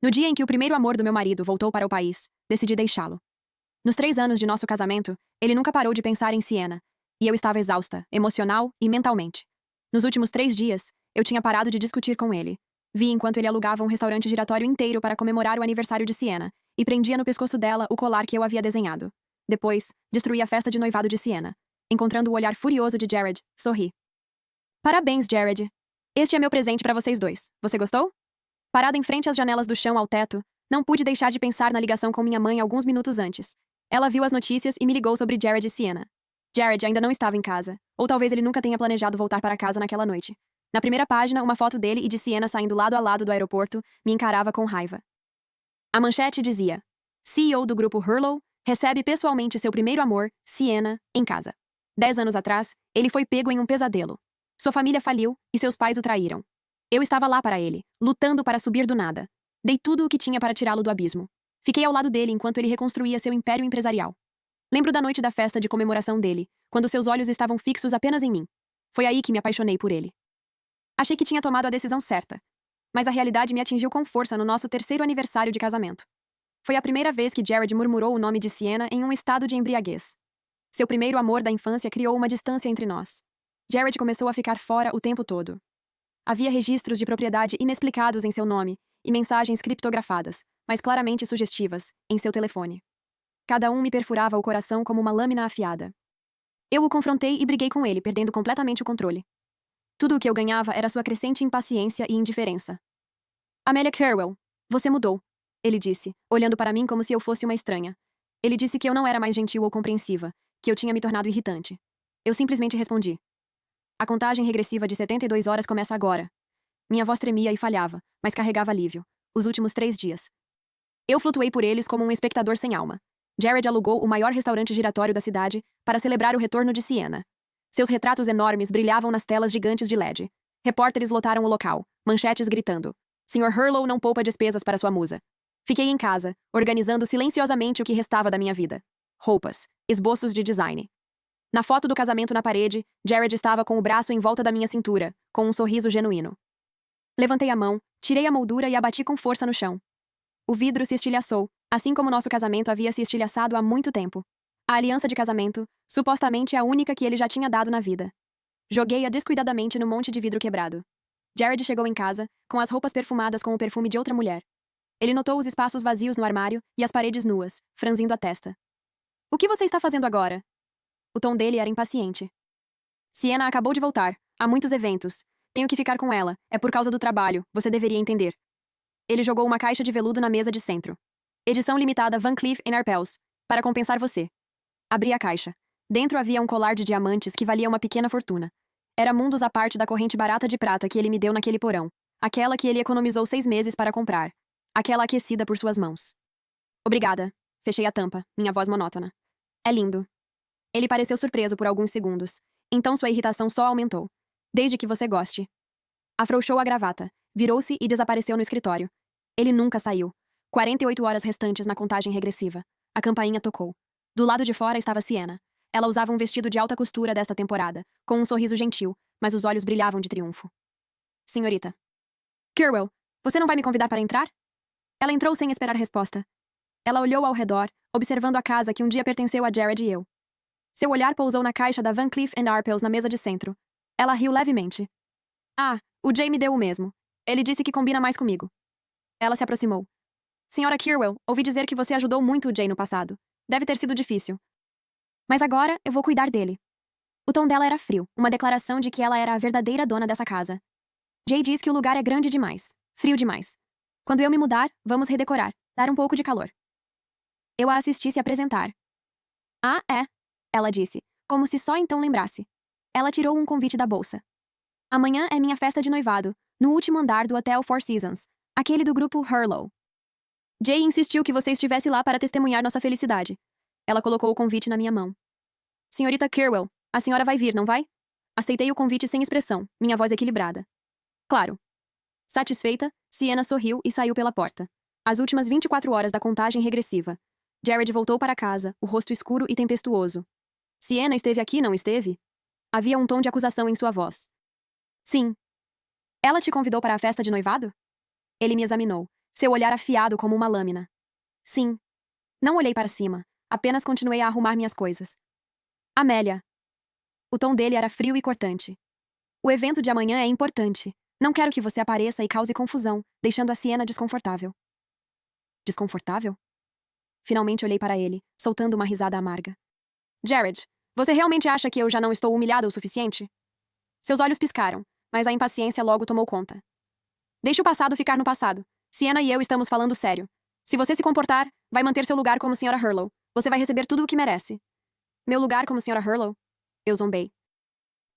No dia em que o primeiro amor do meu marido voltou para o país, decidi deixá-lo. Nos 3 anos de nosso casamento, ele nunca parou de pensar em Siena, e eu estava exausta, emocional e mentalmente. Nos últimos 3 dias, eu tinha parado de discutir com ele. Vi enquanto ele alugava um restaurante giratório inteiro para comemorar o aniversário de Siena, e prendia no pescoço dela o colar que eu havia desenhado. Depois, destruí a festa de noivado de Siena. Encontrando o olhar furioso de Jared, sorri. Parabéns, Jared. Este é meu presente para vocês dois. Você gostou? Parada em frente às janelas do chão ao teto, não pude deixar de pensar na ligação com minha mãe alguns minutos antes. Ela viu as notícias e me ligou sobre Jared e Siena. Jared ainda não estava em casa, ou talvez ele nunca tenha planejado voltar para casa naquela noite. Na primeira página, uma foto dele e de Siena saindo lado a lado do aeroporto me encarava com raiva. A manchete dizia: CEO do grupo Hurlow recebe pessoalmente seu primeiro amor, Siena, em casa. 10 anos atrás, ele foi pego em um pesadelo. Sua família faliu e seus pais o traíram. Eu estava lá para ele, lutando para subir do nada. Dei tudo o que tinha para tirá-lo do abismo. Fiquei ao lado dele enquanto ele reconstruía seu império empresarial. Lembro da noite da festa de comemoração dele, quando seus olhos estavam fixos apenas em mim. Foi aí que me apaixonei por ele. Achei que tinha tomado a decisão certa, mas a realidade me atingiu com força no nosso 3º aniversário de casamento. Foi a primeira vez que Jared murmurou o nome de Siena em um estado de embriaguez. Seu primeiro amor da infância criou uma distância entre nós. Jared começou a ficar fora o tempo todo. Havia registros de propriedade inexplicados em seu nome e mensagens criptografadas, mas claramente sugestivas, em seu telefone. Cada um me perfurava o coração como uma lâmina afiada. Eu o confrontei e briguei com ele, perdendo completamente o controle. Tudo o que eu ganhava era sua crescente impaciência e indiferença. Amelia Carwell, você mudou, ele disse, olhando para mim como se eu fosse uma estranha. Ele disse que eu não era mais gentil ou compreensiva, que eu tinha me tornado irritante. Eu simplesmente respondi: a contagem regressiva de 72 horas começa agora. Minha voz tremia e falhava, mas carregava alívio. Os últimos 3 dias. Eu flutuei por eles como um espectador sem alma. Jared alugou o maior restaurante giratório da cidade para celebrar o retorno de Siena. Seus retratos enormes brilhavam nas telas gigantes de LED. Repórteres lotaram o local, manchetes gritando: Sr. Hurlow não poupa despesas para sua musa. Fiquei em casa, organizando silenciosamente o que restava da minha vida. Roupas, esboços de design. Na foto do casamento na parede, Jared estava com o braço em volta da minha cintura, com um sorriso genuíno. Levantei a mão, tirei a moldura e a bati com força no chão. O vidro se estilhaçou, assim como nosso casamento havia se estilhaçado há muito tempo. A aliança de casamento, supostamente a única que ele já tinha dado na vida. Joguei-a descuidadamente no monte de vidro quebrado. Jared chegou em casa, com as roupas perfumadas com o perfume de outra mulher. Ele notou os espaços vazios no armário e as paredes nuas, franzindo a testa. O que você está fazendo agora? O tom dele era impaciente. Siena acabou de voltar. Há muitos eventos. Tenho que ficar com ela. É por causa do trabalho. Você deveria entender. Ele jogou uma caixa de veludo na mesa de centro. Edição limitada Van Cleef & Arpels. Para compensar você. Abri a caixa. Dentro havia um colar de diamantes que valia uma pequena fortuna. Era mundos à parte da corrente barata de prata que ele me deu naquele porão. Aquela que ele economizou 6 meses para comprar. Aquela aquecida por suas mãos. Obrigada. Fechei a tampa, minha voz monótona. É lindo. Ele pareceu surpreso por alguns segundos. Então sua irritação só aumentou. Desde que você goste. Afrouxou a gravata, virou-se e desapareceu no escritório. Ele nunca saiu. 48 horas restantes na contagem regressiva. A campainha tocou. Do lado de fora estava Siena. Ela usava um vestido de alta costura desta temporada, com um sorriso gentil, mas os olhos brilhavam de triunfo. Senhorita. Carwell, você não vai me convidar para entrar? Ela entrou sem esperar resposta. Ela olhou ao redor, observando a casa que um dia pertenceu a Jared e eu. Seu olhar pousou na caixa da Van Cleef & Arpels na mesa de centro. Ela riu levemente. Ah, o Jay me deu o mesmo. Ele disse que combina mais comigo. Ela se aproximou. Senhora Carwell, ouvi dizer que você ajudou muito o Jay no passado. Deve ter sido difícil. Mas agora eu vou cuidar dele. O tom dela era frio, uma declaração de que ela era a verdadeira dona dessa casa. Jay diz que o lugar é grande demais, frio demais. Quando eu me mudar, vamos redecorar, dar um pouco de calor. Eu a assisti se apresentar. Ah, é? Ela disse, como se só então lembrasse. Ela tirou um convite da bolsa. Amanhã é minha festa de noivado, no último andar do Hotel Four Seasons, aquele do grupo Hurlow. Jay insistiu que você estivesse lá para testemunhar nossa felicidade. Ela colocou o convite na minha mão. Senhorita Carwell, a senhora vai vir, não vai? Aceitei o convite sem expressão, minha voz equilibrada. Claro. Satisfeita, Siena sorriu e saiu pela porta. As últimas 24 horas da contagem regressiva. Jared voltou para casa, o rosto escuro e tempestuoso. Siena esteve aqui, não esteve? Havia um tom de acusação em sua voz. Sim. Ela te convidou para a festa de noivado? Ele me examinou. Seu olhar afiado como uma lâmina. Sim. Não olhei para cima, apenas continuei a arrumar minhas coisas. Amélia. O tom dele era frio e cortante. O evento de amanhã é importante. Não quero que você apareça e cause confusão, deixando a Sienna desconfortável. Desconfortável? Finalmente olhei para ele, soltando uma risada amarga. Jared, você realmente acha que eu já não estou humilhada o suficiente? Seus olhos piscaram, mas a impaciência logo tomou conta. Deixe o passado ficar no passado. Sienna e eu estamos falando sério. Se você se comportar, vai manter seu lugar como Sra. Hurlow. Você vai receber tudo o que merece. Meu lugar como Sra. Hurlow? Eu zombei.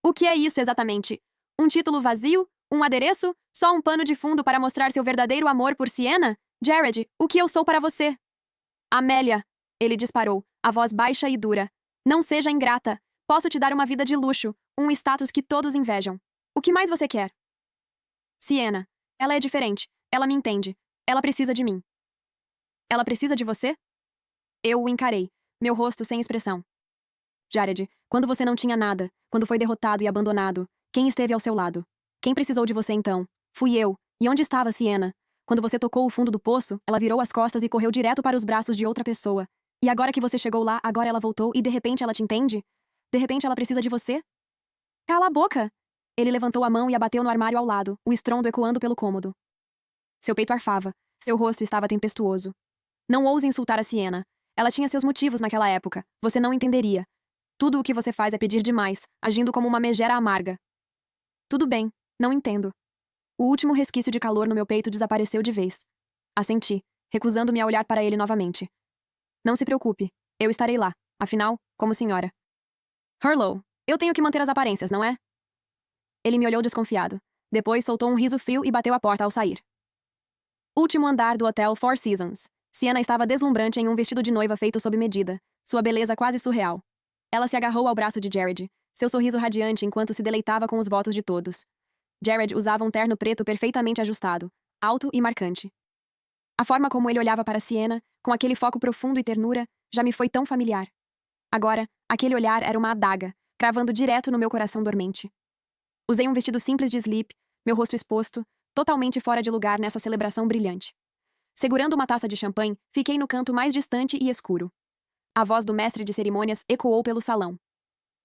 O que é isso exatamente? Um título vazio? Um adereço? Só um pano de fundo para mostrar seu verdadeiro amor por Sienna? Jared, o que eu sou para você? Amélia, ele disparou, a voz baixa e dura. Não seja ingrata. Posso te dar uma vida de luxo, um status que todos invejam. O que mais você quer? Sienna. Ela é diferente. Ela me entende. Ela precisa de mim. Ela precisa de você? Eu o encarei, meu rosto sem expressão. Jared, quando você não tinha nada, quando foi derrotado e abandonado, quem esteve ao seu lado? Quem precisou de você então? Fui eu. E onde estava Sienna? Quando você tocou o fundo do poço, ela virou as costas e correu direto para os braços de outra pessoa. E agora que você chegou lá, agora ela voltou e de repente ela te entende? De repente ela precisa de você? Cala a boca! Ele levantou a mão e a bateu no armário ao lado, o estrondo ecoando pelo cômodo. Seu peito arfava, seu rosto estava tempestuoso. Não ouse insultar a Sienna. Ela tinha seus motivos naquela época. Você não entenderia. Tudo o que você faz é pedir demais, agindo como uma megera amarga. Tudo bem, não entendo. O último resquício de calor no meu peito desapareceu de vez. Assenti, recusando-me a olhar para ele novamente. Não se preocupe, eu estarei lá, afinal, como senhora. Hurlow, eu tenho que manter as aparências, não é? Ele me olhou desconfiado. Depois soltou um riso frio e bateu a porta ao sair. Último andar do Hotel Four Seasons. Sienna estava deslumbrante em um vestido de noiva feito sob medida, sua beleza quase surreal. Ela se agarrou ao braço de Jared, seu sorriso radiante enquanto se deleitava com os votos de todos. Jared usava um terno preto perfeitamente ajustado, alto e marcante. A forma como ele olhava para Sienna, com aquele foco profundo e ternura, já me foi tão familiar. Agora, aquele olhar era uma adaga, cravando direto no meu coração dormente. Usei um vestido simples de slip, meu rosto exposto, totalmente fora de lugar nessa celebração brilhante. Segurando uma taça de champanhe, fiquei no canto mais distante e escuro. A voz do mestre de cerimônias ecoou pelo salão.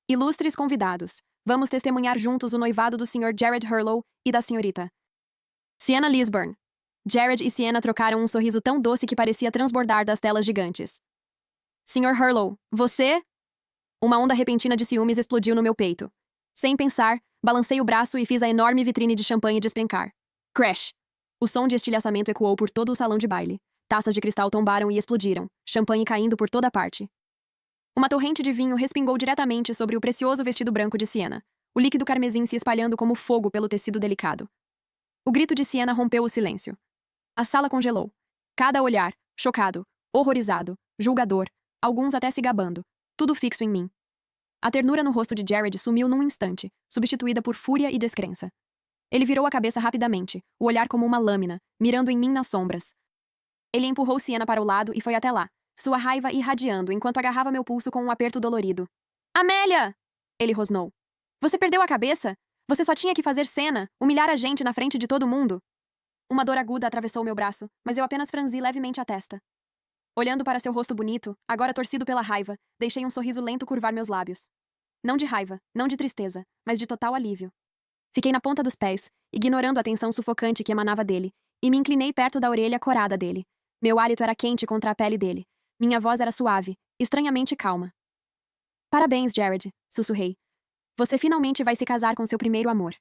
Ilustres convidados, vamos testemunhar juntos o noivado do Sr. Jared Hurlow e da senhorita Sienna Lisburn. Jared e Sienna trocaram um sorriso tão doce que parecia transbordar das telas gigantes. Sr. Hurlow, você... Uma onda repentina de ciúmes explodiu no meu peito. Sem pensar, balancei o braço e fiz a enorme vitrine de champanhe despencar. Crash! O som de estilhaçamento ecoou por todo o salão de baile. Taças de cristal tombaram e explodiram, champanhe caindo por toda parte. Uma torrente de vinho respingou diretamente sobre o precioso vestido branco de Sienna, o líquido carmesim se espalhando como fogo pelo tecido delicado. O grito de Sienna rompeu o silêncio. A sala congelou. Cada olhar, chocado, horrorizado, julgador, alguns até se gabando, tudo fixo em mim. A ternura no rosto de Jared sumiu num instante, substituída por fúria e descrença. Ele virou a cabeça rapidamente, o olhar como uma lâmina, mirando em mim nas sombras. Ele empurrou Sienna para o lado e foi até lá, sua raiva irradiando enquanto agarrava meu pulso com um aperto dolorido. Amélia! Ele rosnou. Você perdeu a cabeça? Você só tinha que fazer cena, humilhar a gente na frente de todo mundo. Uma dor aguda atravessou meu braço, mas eu apenas franzi levemente a testa. Olhando para seu rosto bonito, agora torcido pela raiva, deixei um sorriso lento curvar meus lábios. Não de raiva, não de tristeza, mas de total alívio. Fiquei na ponta dos pés, ignorando a tensão sufocante que emanava dele, e me inclinei perto da orelha corada dele. Meu hálito era quente contra a pele dele. Minha voz era suave, estranhamente calma. Parabéns, Jared, sussurrei. Você finalmente vai se casar com seu primeiro amor.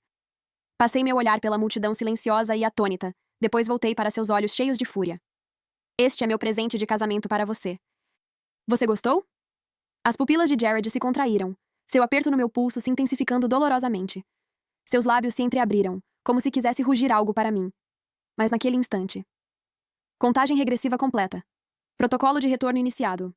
Passei meu olhar pela multidão silenciosa e atônita, depois voltei para seus olhos cheios de fúria. Este é meu presente de casamento para você. Você gostou? As pupilas de Jared se contraíram, seu aperto no meu pulso se intensificando dolorosamente. Seus lábios se entreabriram, como se quisesse rugir algo para mim. Mas naquele instante. Contagem regressiva completa. Protocolo de retorno iniciado.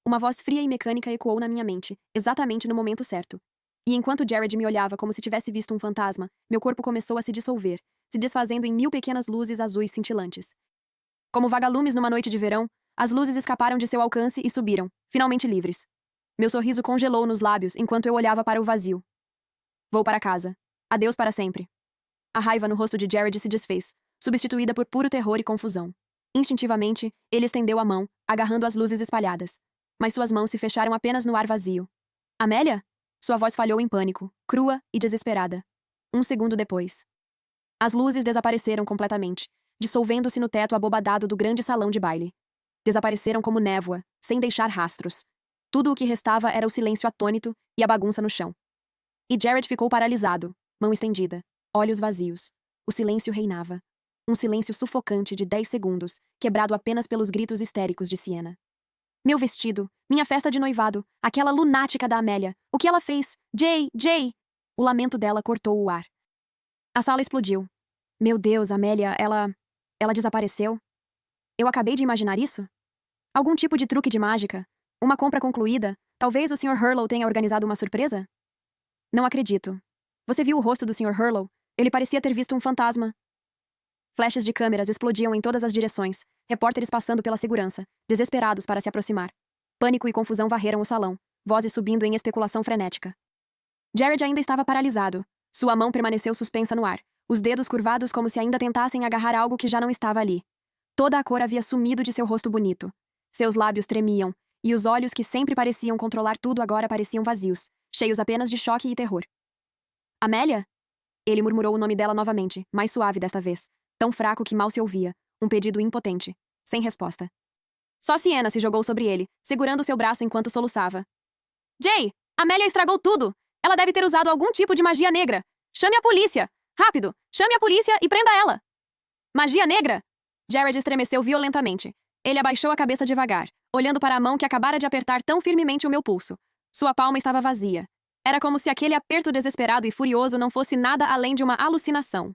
Uma voz fria e mecânica ecoou na minha mente, exatamente no momento certo. E enquanto Jared me olhava como se tivesse visto um fantasma, meu corpo começou a se dissolver, se desfazendo em 1000 pequenas luzes azuis cintilantes. Como vagalumes numa noite de verão, as luzes escaparam de seu alcance e subiram, finalmente livres. Meu sorriso congelou nos lábios enquanto eu olhava para o vazio. Vou para casa. Adeus para sempre. A raiva no rosto de Jared se desfez. substituída por puro terror e confusão. Instintivamente, ele estendeu a mão, agarrando as luzes espalhadas. Mas suas mãos se fecharam apenas no ar vazio. Amélia? Sua voz falhou em pânico, crua e desesperada. Um segundo depois. As luzes desapareceram completamente, dissolvendo-se no teto abobadado do grande salão de baile. Desapareceram como névoa, sem deixar rastros. Tudo o que restava era o silêncio atônito e a bagunça no chão. E Jared ficou paralisado, mão estendida, olhos vazios. O silêncio reinava. Um silêncio sufocante de 10 segundos, quebrado apenas pelos gritos histéricos de Sienna. Meu vestido, minha festa de noivado, aquela lunática da Amélia. O que ela fez? Jay, Jay! O lamento dela cortou o ar. A sala explodiu. Meu Deus, Amélia, ela desapareceu? Eu acabei de imaginar isso? Algum tipo de truque de mágica? Uma compra concluída? Talvez o Sr. Hurlow tenha organizado uma surpresa? Não acredito. Você viu o rosto do Sr. Hurlow? Ele parecia ter visto um fantasma. Flashes de câmeras explodiam em todas as direções, repórteres passando pela segurança, desesperados para se aproximar. Pânico e confusão varreram o salão, vozes subindo em especulação frenética. Jared ainda estava paralisado. Sua mão permaneceu suspensa no ar, os dedos curvados como se ainda tentassem agarrar algo que já não estava ali. Toda a cor havia sumido de seu rosto bonito. Seus lábios tremiam, e os olhos que sempre pareciam controlar tudo agora pareciam vazios, cheios apenas de choque e terror. Amélia? Ele murmurou o nome dela novamente, mais suave desta vez, tão fraco que mal se ouvia, um pedido impotente, sem resposta. Só Sienna se jogou sobre ele, segurando seu braço enquanto soluçava. Jay! Amélia estragou tudo! Ela deve ter usado algum tipo de magia negra! Chame a polícia! Rápido! Chame a polícia e prenda ela! Magia negra? Jared estremeceu violentamente. Ele abaixou a cabeça devagar, olhando para a mão que acabara de apertar tão firmemente o meu pulso. Sua palma estava vazia. Era como se aquele aperto desesperado e furioso não fosse nada além de uma alucinação.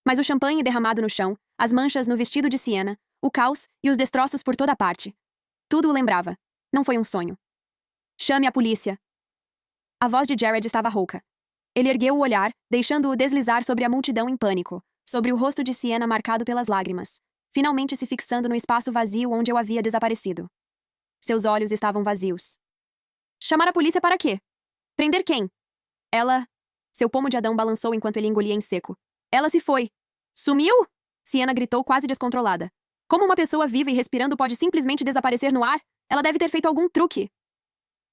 Mas o champanhe derramado no chão, as manchas no vestido de Sienna, o caos e os destroços por toda parte. Tudo o lembrava. Não foi um sonho. Chame a polícia. A voz de Jared estava rouca. Ele ergueu o olhar, deixando-o deslizar sobre a multidão em pânico, sobre o rosto de Sienna marcado pelas lágrimas, finalmente se fixando no espaço vazio onde eu havia desaparecido. Seus olhos estavam vazios. Chamar a polícia para quê? Prender quem? Ela... Seu pomo de Adão balançou enquanto ele engolia em seco. Ela se foi. Sumiu? Sienna gritou quase descontrolada. Como uma pessoa viva e respirando pode simplesmente desaparecer no ar? Ela deve ter feito algum truque.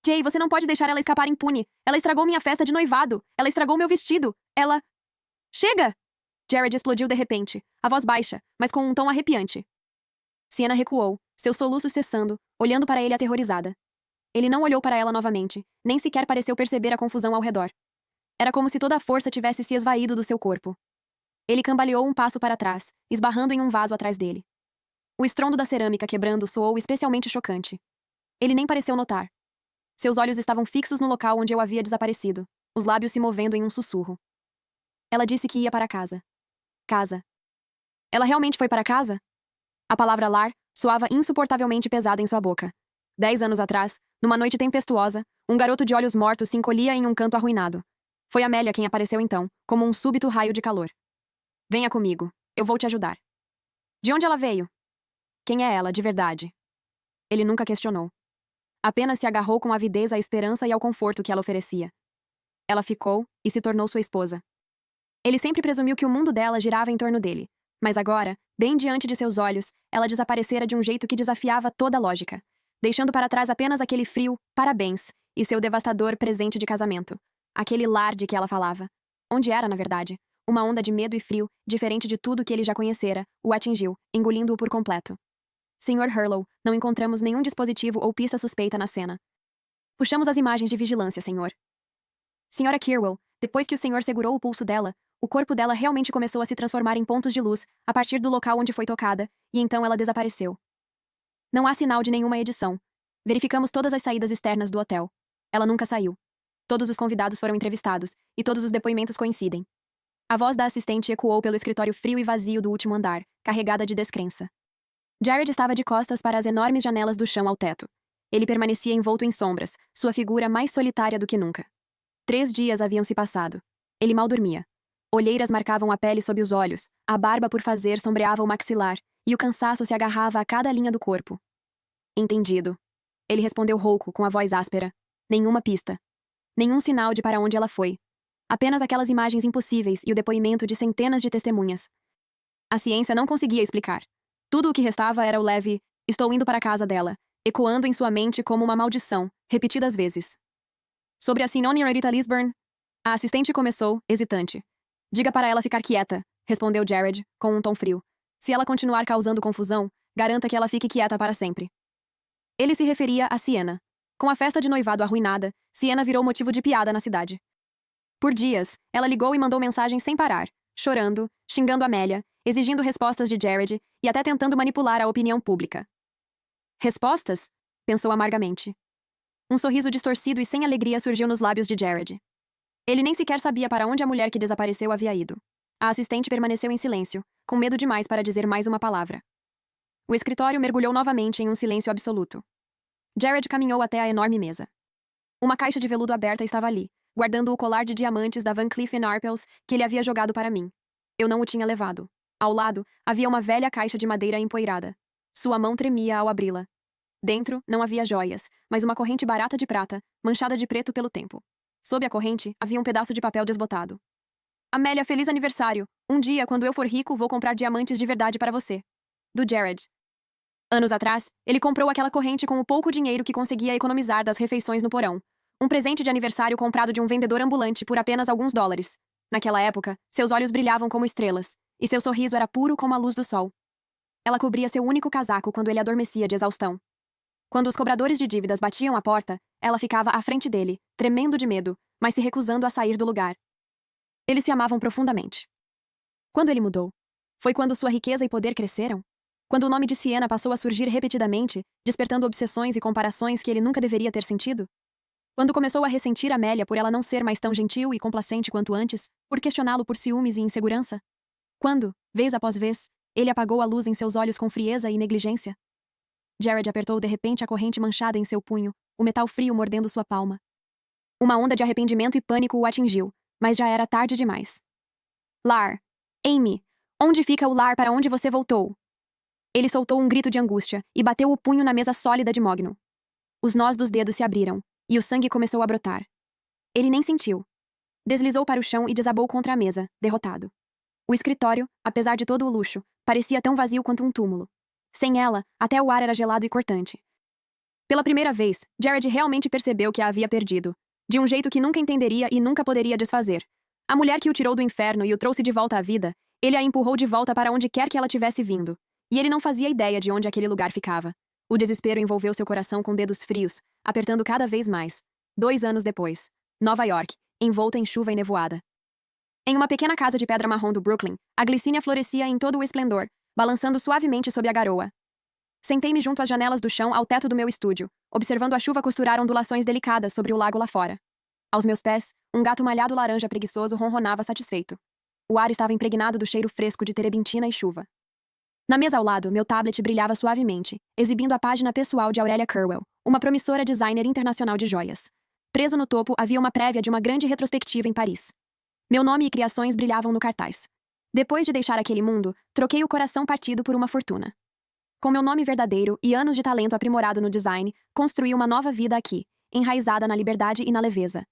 Jay, você não pode deixar ela escapar impune. Ela estragou minha festa de noivado. Ela estragou meu vestido. Ela... Chega! Jared explodiu de repente, a voz baixa, mas com um tom arrepiante. Sienna recuou, seus soluços cessando, olhando para ele aterrorizada. Ele não olhou para ela novamente, nem sequer pareceu perceber a confusão ao redor. Era como se toda a força tivesse se esvaído do seu corpo. Ele cambaleou um passo para trás, esbarrando em um vaso atrás dele. O estrondo da cerâmica quebrando soou especialmente chocante. Ele nem pareceu notar. Seus olhos estavam fixos no local onde eu havia desaparecido, os lábios se movendo em um sussurro. Ela disse que ia para casa. Casa. Ela realmente foi para casa? A palavra lar soava insuportavelmente pesada em sua boca. 10 anos atrás, numa noite tempestuosa, um garoto de olhos mortos se encolhia em um canto arruinado. Foi Amélia quem apareceu então, como um súbito raio de calor. Venha comigo, eu vou te ajudar. De onde ela veio? Quem é ela, de verdade? Ele nunca questionou. Apenas se agarrou com avidez à esperança e ao conforto que ela oferecia. Ela ficou e se tornou sua esposa. Ele sempre presumiu que o mundo dela girava em torno dele, mas agora, bem diante de seus olhos, ela desaparecera de um jeito que desafiava toda a lógica, deixando para trás apenas aquele frio parabéns e seu devastador presente de casamento, aquele lar de que ela falava. Onde era, na verdade? Uma onda de medo e frio, diferente de tudo que ele já conhecera, o atingiu, engolindo-o por completo. Sr. Hurlow, não encontramos nenhum dispositivo ou pista suspeita na cena. Puxamos as imagens de vigilância, senhor. Sra. Kirwell, depois que o senhor segurou o pulso dela, o corpo dela realmente começou a se transformar em pontos de luz, a partir do local onde foi tocada, e então ela desapareceu. Não há sinal de nenhuma edição. Verificamos todas as saídas externas do hotel. Ela nunca saiu. Todos os convidados foram entrevistados, e todos os depoimentos coincidem. A voz da assistente ecoou pelo escritório frio e vazio do último andar, carregada de descrença. Jared estava de costas para as enormes janelas do chão ao teto. Ele permanecia envolto em sombras, sua figura mais solitária do que nunca. 3 dias haviam se passado. Ele mal dormia. Olheiras marcavam a pele sob os olhos, a barba por fazer sombreava o maxilar, e o cansaço se agarrava a cada linha do corpo. Entendido. Ele respondeu rouco, com a voz áspera. Nenhuma pista. Nenhum sinal de para onde ela foi. Apenas aquelas imagens impossíveis e o depoimento de centenas de testemunhas. A ciência não conseguia explicar. Tudo o que restava era o leve "estou indo para a casa dela", ecoando em sua mente como uma maldição, repetidas vezes. Sobre a senhorita Lisburn, a assistente começou, hesitante. Diga para ela ficar quieta, respondeu Jared, com um tom frio. Se ela continuar causando confusão, garanta que ela fique quieta para sempre. Ele se referia a Sienna. Com a festa de noivado arruinada, Sienna virou motivo de piada na cidade. Por dias, ela ligou e mandou mensagens sem parar, chorando, xingando Amélia, exigindo respostas de Jared e até tentando manipular a opinião pública. Respostas? Pensou amargamente. Um sorriso distorcido e sem alegria surgiu nos lábios de Jared. Ele nem sequer sabia para onde a mulher que desapareceu havia ido. A assistente permaneceu em silêncio, com medo demais para dizer mais uma palavra. O escritório mergulhou novamente em um silêncio absoluto. Jared caminhou até a enorme mesa. Uma caixa de veludo aberta estava ali, guardando o colar de diamantes da Van Cleef & Arpels que ele havia jogado para mim. Eu não o tinha levado. Ao lado, havia uma velha caixa de madeira empoeirada. Sua mão tremia ao abri-la. Dentro, não havia joias, mas uma corrente barata de prata, manchada de preto pelo tempo. Sob a corrente, havia um pedaço de papel desbotado. Amélia, feliz aniversário! Um dia, quando eu for rico, vou comprar diamantes de verdade para você. Do Jared. Anos atrás, ele comprou aquela corrente com o pouco dinheiro que conseguia economizar das refeições no porão. Um presente de aniversário comprado de um vendedor ambulante por apenas alguns dólares. Naquela época, seus olhos brilhavam como estrelas, e seu sorriso era puro como a luz do sol. Ela cobria seu único casaco quando ele adormecia de exaustão. Quando os cobradores de dívidas batiam à porta, ela ficava à frente dele, tremendo de medo, mas se recusando a sair do lugar. Eles se amavam profundamente. Quando ele mudou? Foi quando sua riqueza e poder cresceram? Quando o nome de Sienna passou a surgir repetidamente, despertando obsessões e comparações que ele nunca deveria ter sentido? Quando começou a ressentir Amélia por ela não ser mais tão gentil e complacente quanto antes, por questioná-lo por ciúmes e insegurança? Quando, vez após vez, ele apagou a luz em seus olhos com frieza e negligência? Jared apertou de repente a corrente manchada em seu punho, o metal frio mordendo sua palma. Uma onda de arrependimento e pânico o atingiu, mas já era tarde demais. Lar. Amy. Onde fica o lar para onde você voltou? Ele soltou um grito de angústia e bateu o punho na mesa sólida de mogno. Os nós dos dedos se abriram, e o sangue começou a brotar. Ele nem sentiu. Deslizou para o chão e desabou contra a mesa, derrotado. O escritório, apesar de todo o luxo, parecia tão vazio quanto um túmulo. Sem ela, até o ar era gelado e cortante. Pela primeira vez, Jared realmente percebeu que a havia perdido, de um jeito que nunca entenderia e nunca poderia desfazer. A mulher que o tirou do inferno e o trouxe de volta à vida, ele a empurrou de volta para onde quer que ela tivesse vindo. E ele não fazia ideia de onde aquele lugar ficava. O desespero envolveu seu coração com dedos frios, apertando cada vez mais. 2 anos depois, Nova York, envolta em chuva e nevoada. Em uma pequena casa de pedra marrom do Brooklyn, a glicínia florescia em todo o esplendor, balançando suavemente sob a garoa. Sentei-me junto às janelas do chão ao teto do meu estúdio, observando a chuva costurar ondulações delicadas sobre o lago lá fora. Aos meus pés, um gato malhado laranja preguiçoso ronronava satisfeito. O ar estava impregnado do cheiro fresco de terebintina e chuva. Na mesa ao lado, meu tablet brilhava suavemente, exibindo a página pessoal de Aurélia Curwell, uma promissora designer internacional de joias. Preso no topo havia uma prévia de uma grande retrospectiva em Paris. Meu nome e criações brilhavam no cartaz. Depois de deixar aquele mundo, troquei o coração partido por uma fortuna. Com meu nome verdadeiro e anos de talento aprimorado no design, construí uma nova vida aqui, enraizada na liberdade e na leveza.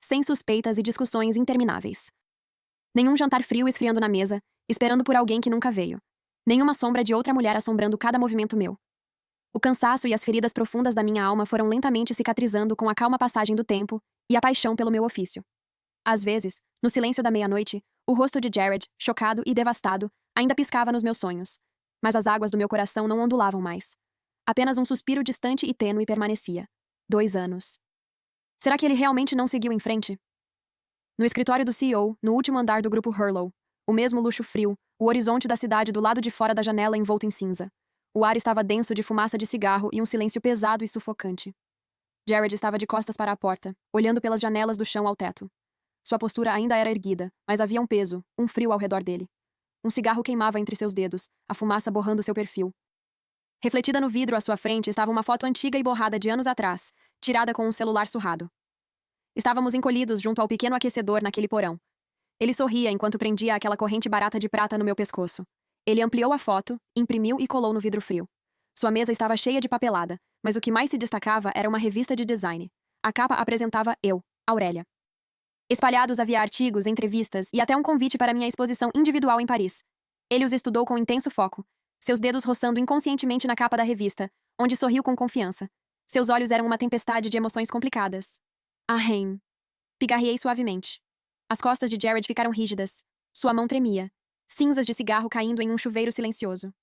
Sem suspeitas e discussões intermináveis. Nenhum jantar frio esfriando na mesa, esperando por alguém que nunca veio. Nenhuma sombra de outra mulher assombrando cada movimento meu. O cansaço e as feridas profundas da minha alma foram lentamente cicatrizando com a calma passagem do tempo e a paixão pelo meu ofício. Às vezes, no silêncio da meia-noite, o rosto de Jared, chocado e devastado, ainda piscava nos meus sonhos. Mas as águas do meu coração não ondulavam mais. Apenas um suspiro distante e tênue permanecia. 2 anos. Será que ele realmente não seguiu em frente? No escritório do CEO, no último andar do grupo Hurlow, o mesmo luxo frio, o horizonte da cidade do lado de fora da janela envolto em cinza. O ar estava denso de fumaça de cigarro e um silêncio pesado e sufocante. Jared estava de costas para a porta, olhando pelas janelas do chão ao teto. Sua postura ainda era erguida, mas havia um peso, um frio ao redor dele. Um cigarro queimava entre seus dedos, a fumaça borrando seu perfil. Refletida no vidro à sua frente estava uma foto antiga e borrada de anos atrás, tirada com um celular surrado. Estávamos encolhidos junto ao pequeno aquecedor naquele porão. Ele sorria enquanto prendia aquela corrente barata de prata no meu pescoço. Ele ampliou a foto, imprimiu e colou no vidro frio. Sua mesa estava cheia de papelada, mas o que mais se destacava era uma revista de design. A capa apresentava eu, Aurélia. Espalhados havia artigos, entrevistas e até um convite para minha exposição individual em Paris. Ele os estudou com intenso foco, seus dedos roçando inconscientemente na capa da revista, onde sorriu com confiança. Seus olhos eram uma tempestade de emoções complicadas. Ahém. Pigarreei suavemente. As costas de Jared ficaram rígidas. Sua mão tremia. Cinzas de cigarro caindo em um chuveiro silencioso.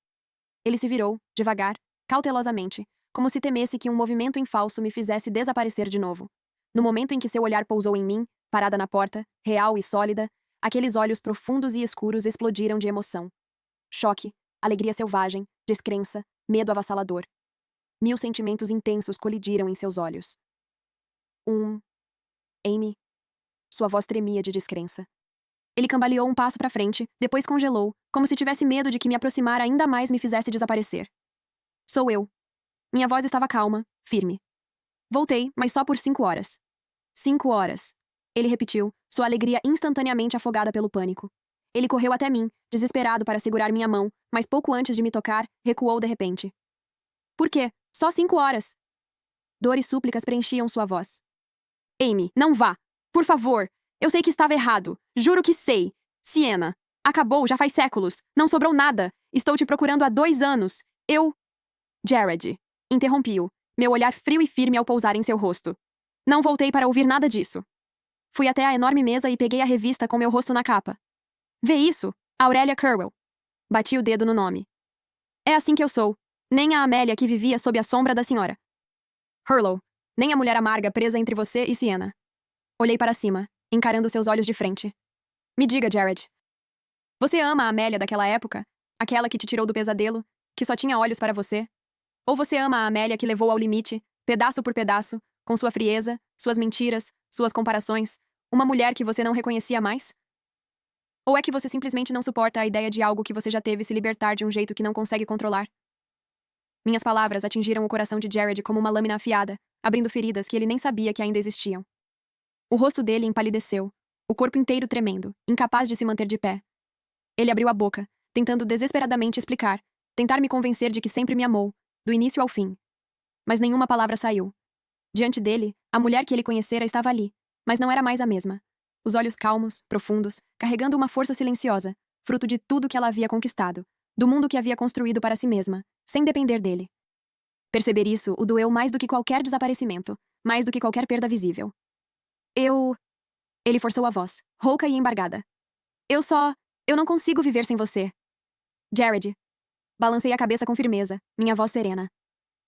Ele se virou, devagar, cautelosamente, como se temesse que um movimento em falso me fizesse desaparecer de novo. No momento em que seu olhar pousou em mim, parada na porta, real e sólida, aqueles olhos profundos e escuros explodiram de emoção. Choque, alegria selvagem, descrença, medo avassalador. 1000 sentimentos intensos colidiram em seus olhos. Amy. Sua voz tremia de descrença. Ele cambaleou um passo para frente, depois congelou, como se tivesse medo de que me aproximar ainda mais me fizesse desaparecer. Sou eu. Minha voz estava calma, firme. Voltei, mas só por 5 horas. 5 horas. Ele repetiu, sua alegria instantaneamente afogada pelo pânico. Ele correu até mim, desesperado para segurar minha mão, mas pouco antes de me tocar, recuou de repente. Por quê? Só 5 horas. Dor e súplicas preenchiam sua voz. Amy, não vá! Por favor! Eu sei que estava errado. Juro que sei. Sienna. Acabou, já faz séculos. Não sobrou nada. Estou te procurando há 2 anos. Jared. Interrompi-o, meu olhar frio e firme ao pousar em seu rosto. Não voltei para ouvir nada disso. Fui até a enorme mesa e peguei a revista com meu rosto na capa. Vê isso? Aurélia Curwell. Bati o dedo no nome. É assim que eu sou. Nem a Amélia que vivia sob a sombra da senhora Hurlow. Nem a mulher amarga presa entre você e Sienna. Olhei para cima, encarando seus olhos de frente. Me diga, Jared. Você ama a Amélia daquela época? Aquela que te tirou do pesadelo, que só tinha olhos para você? Ou você ama a Amélia que levou ao limite, pedaço por pedaço, com sua frieza, suas mentiras, suas comparações, uma mulher que você não reconhecia mais? Ou é que você simplesmente não suporta a ideia de algo que você já teve se libertar de um jeito que não consegue controlar? Minhas palavras atingiram o coração de Jared como uma lâmina afiada, abrindo feridas que ele nem sabia que ainda existiam. O rosto dele empalideceu, o corpo inteiro tremendo, incapaz de se manter de pé. Ele abriu a boca, tentando desesperadamente explicar, tentar me convencer de que sempre me amou, do início ao fim. Mas nenhuma palavra saiu. Diante dele, a mulher que ele conhecera estava ali, mas não era mais a mesma. Os olhos calmos, profundos, carregando uma força silenciosa, fruto de tudo que ela havia conquistado, do mundo que havia construído para si mesma, sem depender dele. Perceber isso o doeu mais do que qualquer desaparecimento, mais do que qualquer perda visível. Ele forçou a voz, rouca e embargada. Eu não consigo viver sem você. Jared. Balancei a cabeça com firmeza, minha voz serena.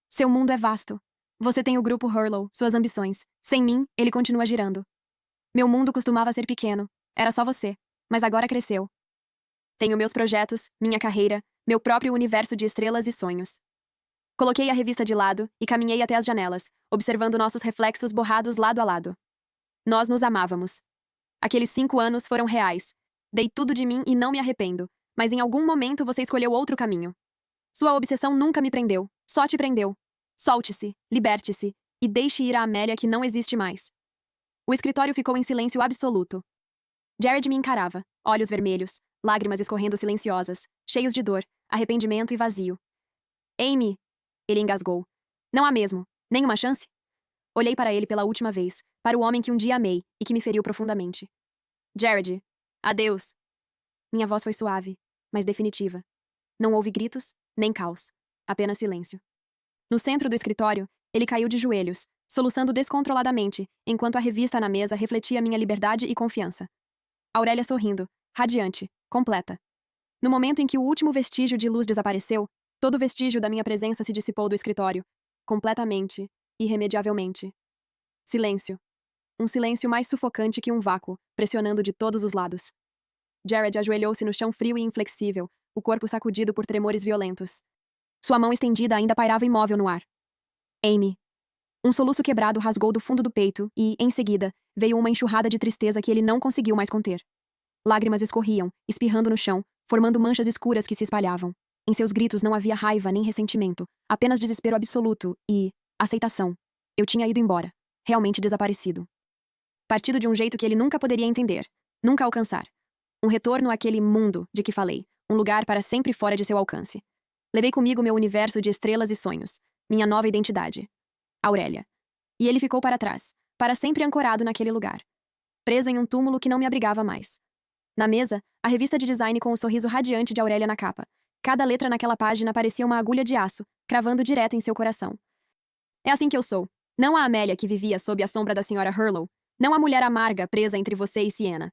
Seu mundo é vasto. Você tem o grupo Hurlow, suas ambições. Sem mim, ele continua girando. Meu mundo costumava ser pequeno. Era só você. Mas agora cresceu. Tenho meus projetos, minha carreira, meu próprio universo de estrelas e sonhos. Coloquei a revista de lado e caminhei até as janelas, observando nossos reflexos borrados lado a lado. Nós nos amávamos. Aqueles 5 anos foram reais. Dei tudo de mim e não me arrependo, mas em algum momento você escolheu outro caminho. Sua obsessão nunca me prendeu, só te prendeu. Solte-se, liberte-se, e deixe ir a Amélia que não existe mais. O escritório ficou em silêncio absoluto. Jared me encarava, olhos vermelhos, lágrimas escorrendo silenciosas, cheios de dor, arrependimento e vazio. Amy! Ele engasgou. Não há mesmo. Nenhuma chance? Olhei para ele pela última vez, para o homem que um dia amei e que me feriu profundamente. Jared. Adeus. Minha voz foi suave, mas definitiva. Não houve gritos, nem caos. Apenas silêncio. No centro do escritório, ele caiu de joelhos, soluçando descontroladamente, enquanto a revista na mesa refletia minha liberdade e confiança. Aurélia sorrindo, radiante, completa. No momento em que o último vestígio de luz desapareceu, todo vestígio da minha presença se dissipou do escritório. Completamente, irremediavelmente. Silêncio. Um silêncio mais sufocante que um vácuo, pressionando de todos os lados. Jared ajoelhou-se no chão frio e inflexível, o corpo sacudido por tremores violentos. Sua mão estendida ainda pairava imóvel no ar. Amy. Um soluço quebrado rasgou do fundo do peito e, em seguida, veio uma enxurrada de tristeza que ele não conseguiu mais conter. Lágrimas escorriam, espirrando no chão, formando manchas escuras que se espalhavam. Em seus gritos não havia raiva nem ressentimento, apenas desespero absoluto e aceitação. Eu tinha ido embora, realmente desaparecido. Partido de um jeito que ele nunca poderia entender, nunca alcançar. Um retorno àquele mundo de que falei, um lugar para sempre fora de seu alcance. Levei comigo meu universo de estrelas e sonhos, minha nova identidade. Aurélia. E ele ficou para trás, para sempre ancorado naquele lugar. Preso em um túmulo que não me abrigava mais. Na mesa, a revista de design com o sorriso radiante de Aurélia na capa. Cada letra naquela página parecia uma agulha de aço, cravando direto em seu coração. É assim que eu sou. Não a Amélia que vivia sob a sombra da senhora Hurlow. Não a mulher amarga presa entre você e Siena.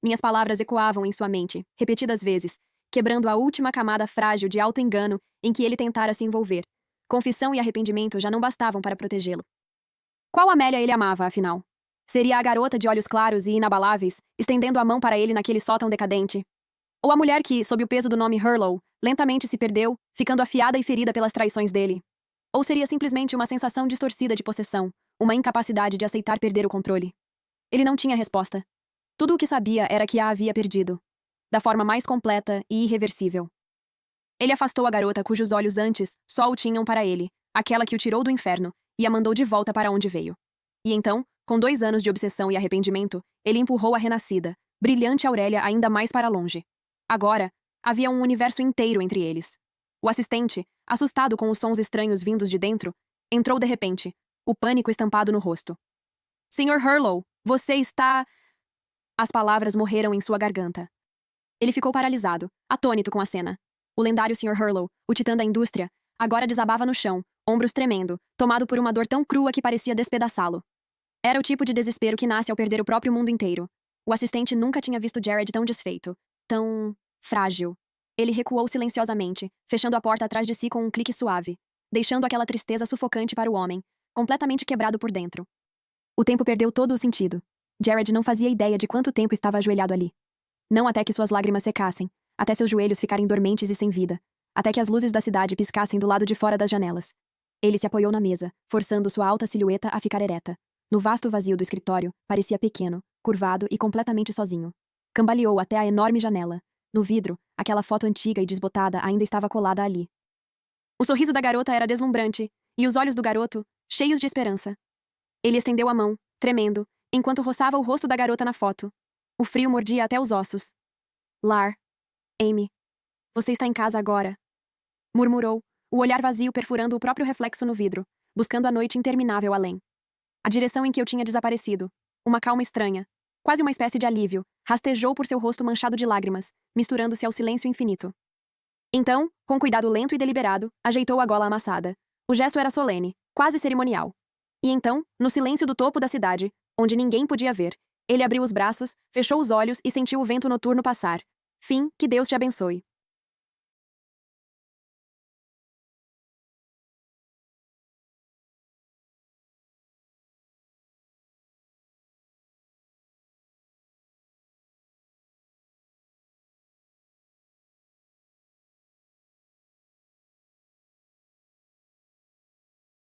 Minhas palavras ecoavam em sua mente, repetidas vezes, quebrando a última camada frágil de auto-engano em que ele tentara se envolver. Confissão e arrependimento já não bastavam para protegê-lo. Qual Amélia ele amava, afinal? Seria a garota de olhos claros e inabaláveis, estendendo a mão para ele naquele sótão decadente? Ou a mulher que, sob o peso do nome Hurlow, lentamente se perdeu, ficando afiada e ferida pelas traições dele? Ou seria simplesmente uma sensação distorcida de possessão, uma incapacidade de aceitar perder o controle? Ele não tinha resposta. Tudo o que sabia era que a havia perdido. Da forma mais completa e irreversível. Ele afastou a garota cujos olhos antes só o tinham para ele, aquela que o tirou do inferno, e a mandou de volta para onde veio. E então, com 2 anos de obsessão e arrependimento, ele empurrou a renascida, brilhante Aurélia ainda mais para longe. Agora, havia um universo inteiro entre eles. O assistente, assustado com os sons estranhos vindos de dentro, entrou de repente, o pânico estampado no rosto. Sr. Hurlow, você está... As palavras morreram em sua garganta. Ele ficou paralisado, atônito com a cena. O lendário Sr. Hurlow, o titã da indústria, agora desabava no chão, ombros tremendo, tomado por uma dor tão crua que parecia despedaçá-lo. Era o tipo de desespero que nasce ao perder o próprio mundo inteiro. O assistente nunca tinha visto Jared tão desfeito, tão frágil. Ele recuou silenciosamente, fechando a porta atrás de si com um clique suave, deixando aquela tristeza sufocante para o homem, completamente quebrado por dentro. O tempo perdeu todo o sentido. Jared não fazia ideia de quanto tempo estava ajoelhado ali. Não até que suas lágrimas secassem, até seus joelhos ficarem dormentes e sem vida, até que as luzes da cidade piscassem do lado de fora das janelas. Ele se apoiou na mesa, forçando sua alta silhueta a ficar ereta. No vasto vazio do escritório, parecia pequeno, curvado e completamente sozinho. Cambaleou até a enorme janela. No vidro, aquela foto antiga e desbotada ainda estava colada ali. O sorriso da garota era deslumbrante, e os olhos do garoto, cheios de esperança. Ele estendeu a mão, tremendo, enquanto roçava o rosto da garota na foto. O frio mordia até os ossos. Lar. Amy. Você está em casa agora. Murmurou, o olhar vazio perfurando o próprio reflexo no vidro, buscando a noite interminável além. A direção em que eu tinha desaparecido. Uma calma estranha, quase uma espécie de alívio, rastejou por seu rosto manchado de lágrimas, misturando-se ao silêncio infinito. Então, com cuidado lento e deliberado, ajeitou a gola amassada. O gesto era solene, quase cerimonial. E então, no silêncio do topo da cidade, onde ninguém podia ver, ele abriu os braços, fechou os olhos e sentiu o vento noturno passar. Fim, que Deus te abençoe.